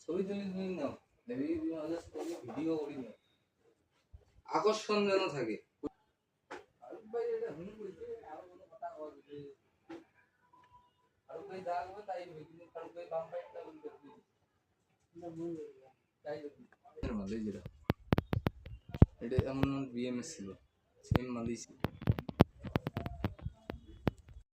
ছবি তুলি তুমি নাও ভিডিও করি না আকর্ষণ যেন থাকে এটা এমন বিএমএস ছিল সেম মালই ছিল